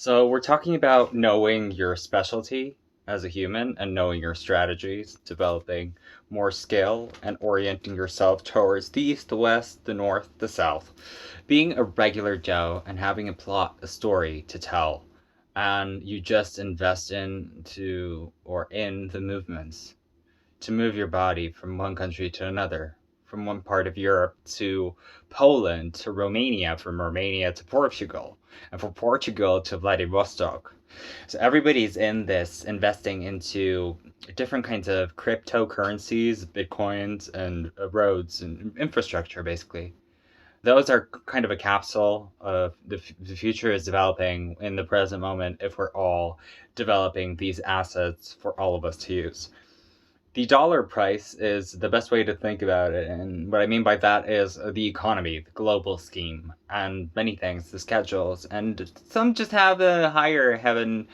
So, we're talking about knowing your specialty as a human and knowing your strategies, developing more skill and orienting yourself towards the east, the west, the north, the south. Being a regular Joe and having a plot, a story to tell, and you just invest into or in the movements to move your body from one country to another, from one part of Europe to Poland to Romania, from Romania to Portugal, and from Portugal to Vladivostok. So everybody's in this investing into different kinds of cryptocurrencies, bitcoins, and roads and infrastructure, basically. Those are kind of a capsule of the future is developing in the present moment if we're all developing these assets for all of us to use. The dollar price is the best way to think about it. And what I mean by that is the economy, the global scheme, and many things, the schedules. And some just have a higher heaven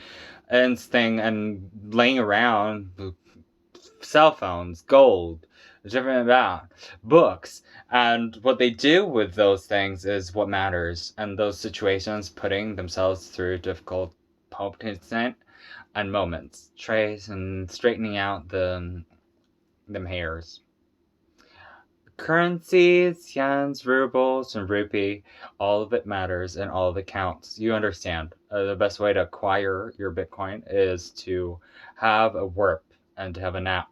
ends thing and laying around cell phones, gold, different about books. And what they do with those things is what matters. And those situations putting themselves through difficult moments and moments, trace and straightening out them hairs. Currencies, yens, rubles, and rupee, all of it matters and all of it counts. You understand. The best way to acquire your Bitcoin is to have a WERP and to have a NAP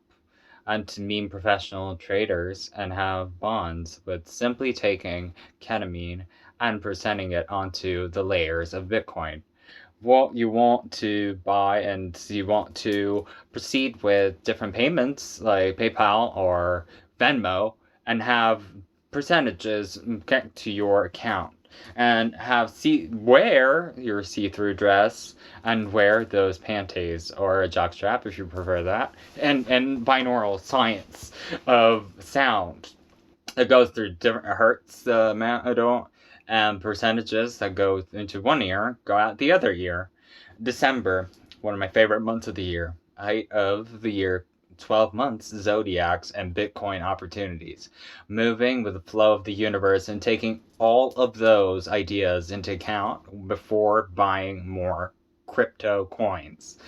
and to meet professional traders and have bonds with simply taking ketamine and presenting it onto the layers of Bitcoin. What you want to buy and you want to proceed with different payments like PayPal or Venmo and have percentages get to your account and have wear your see-through dress and wear those panties or a jockstrap if you prefer that and binaural science of sound it goes through different hertz amount I don't and percentages that go into one ear go out the other ear. December, one of my favorite months of the year, height of the year, 12 months, zodiacs and Bitcoin opportunities, moving with the flow of the universe and taking all of those ideas into account before buying more crypto coins.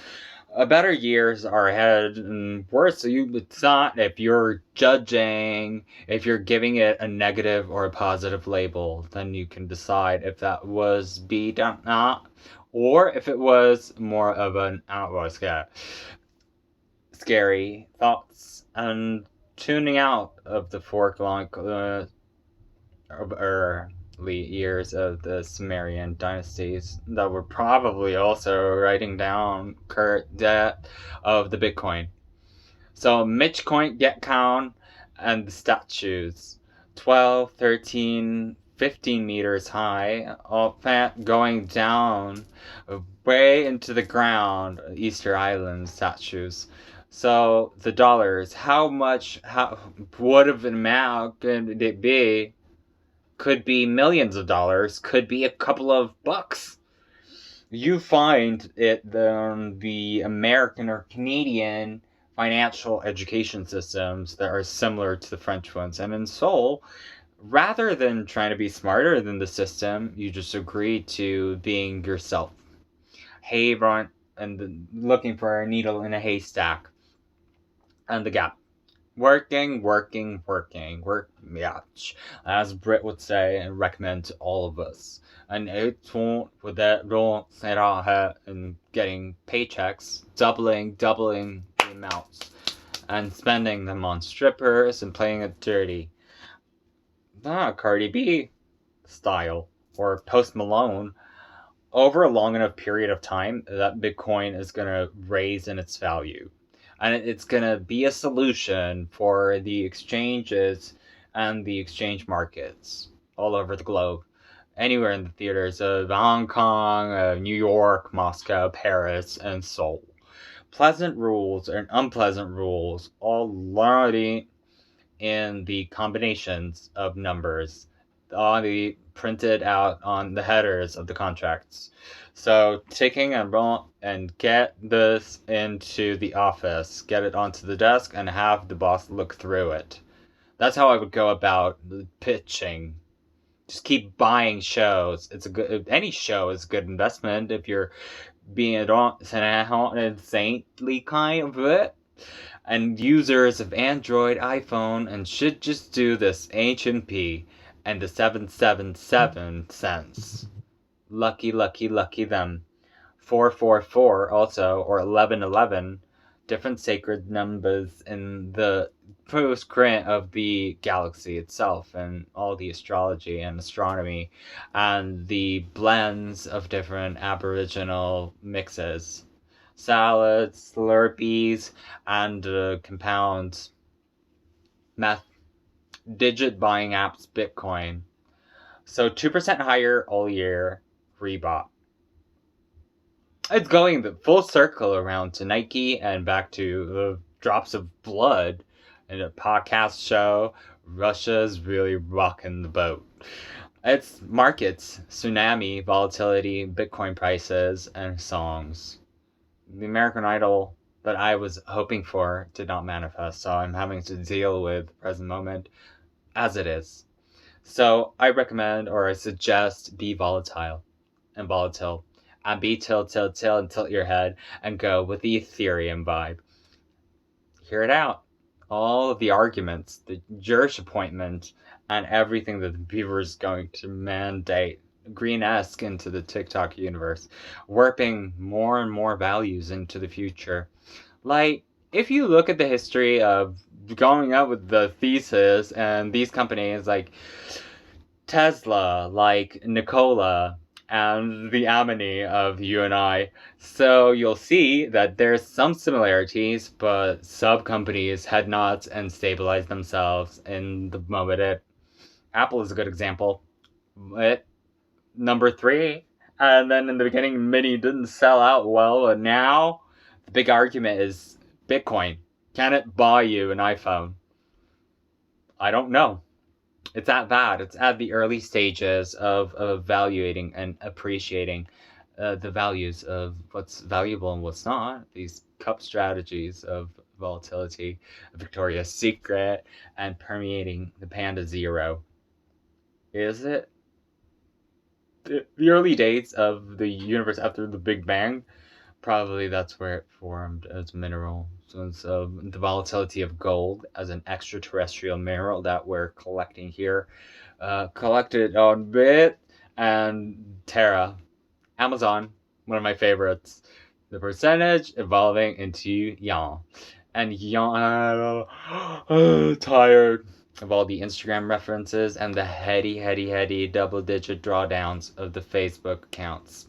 Better years are ahead and worse. So it's not if you're judging, if you're giving it a negative or a positive label, then you can decide if that was B or not, or if it was more of an outwards scary thoughts and tuning out of the foregone early years of the Sumerian dynasties that were probably also writing down current debt of the Bitcoin. So Mitchcoin, Getcoin, and the statues, 12, 13, 15 meters high, all fat going down way into the ground, Easter Island statues. So the dollars, how what of an amount could it be? Could be millions of dollars, could be a couple of bucks. You find it the American or Canadian financial education systems that are similar to the French ones. And in Seoul, rather than trying to be smarter than the system, you just agree to being yourself. Hey, everyone, and looking for a needle in a haystack. And the gap. Working, working, working, work match, as Britt would say and recommend to all of us. And it's with that role set out and getting paychecks, doubling the amounts, and spending them on strippers and playing it dirty. Not Cardi B style or Post Malone. Over a long enough period of time, that Bitcoin is gonna raise in its value and it's going to be a solution for the exchanges and the exchange markets all over the globe. Anywhere in the theaters of Hong Kong, New York, Moscow, Paris, and Seoul. Pleasant rules and unpleasant rules already in the combinations of numbers already printed out on the headers of the contracts. So taking and get this into the office, get it onto the desk, and have the boss look through it. That's how I would go about pitching Just keep buying shows. Any show is a good investment if you're being an saintly kind of it. And users of Android, iPhone, and should just do this H&P and the 777 cents. Lucky, lucky, lucky them. 444 also, or 1111, different sacred numbers in the postscript of the galaxy itself, and all the astrology and astronomy, and the blends of different aboriginal mixes. Salads, Slurpees, and compound math digit buying apps Bitcoin. So 2% higher all year, rebought. It's going the full circle around to Nike and back to the drops of blood in a podcast show. Russia's really rocking the boat. It's markets, tsunami, volatility, Bitcoin prices, and songs. The American Idol that I was hoping for did not manifest, so I'm having to deal with the present moment as it is. So I recommend, or I suggest, be volatile and volatile. And be tilt and tilt your head and go with the Ethereum vibe. Hear it out. All of the arguments, the Jurich appointment, and everything that the Beaver is going to mandate green-esque into the TikTok universe, warping more and more values into the future. Like, if you look at the history of going up with the thesis and these companies like Tesla, like Nikola, and the Amity of you and I. So you'll see that there's some similarities, but sub-companies had not and stabilized themselves in the moment. Apple is a good example. Number 3, and then in the beginning, Mini didn't sell out well, but now the big argument is Bitcoin. Can it buy you an iPhone? I don't know. It's that bad. It's at the early stages of evaluating and appreciating the values of what's valuable and what's not. These cup strategies of volatility, Victoria's Secret, and permeating the Panda Zero. Is it? The early days of the universe after the Big Bang, probably that's where it formed as mineral. So the volatility of gold as an extraterrestrial mineral that we're collecting here, collected on Bit and Terra. Amazon, one of my favorites. The percentage evolving into Yang. And Yang, tired of all the Instagram references and the heady double-digit drawdowns of the Facebook accounts.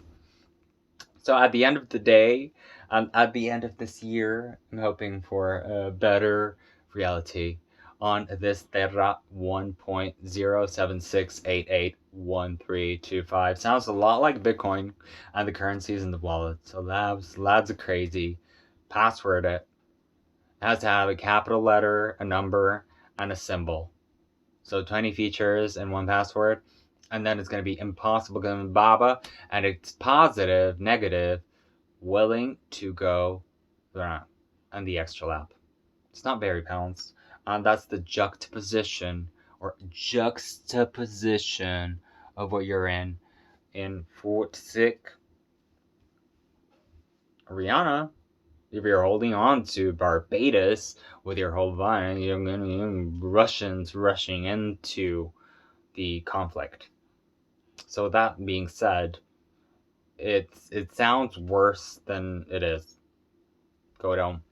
So at the end of the day, at the end of this year, I'm hoping for a better reality on this Terra 1.076881325. Sounds a lot like Bitcoin and the currencies in the wallet. So lads are crazy. Password it. It has to have a capital letter, a number, and a symbol. So 20 features in one password. And then it's going to be impossible given Baba, and it's positive, negative, willing to go and the extra lap. It's not very balanced. And that's the juxtaposition of what you're in Fort Sick. Rihanna, if you're holding on to Barbados with your whole vine, you're going to Russians rushing into the conflict. So that being said, it sounds worse than it is. Go down.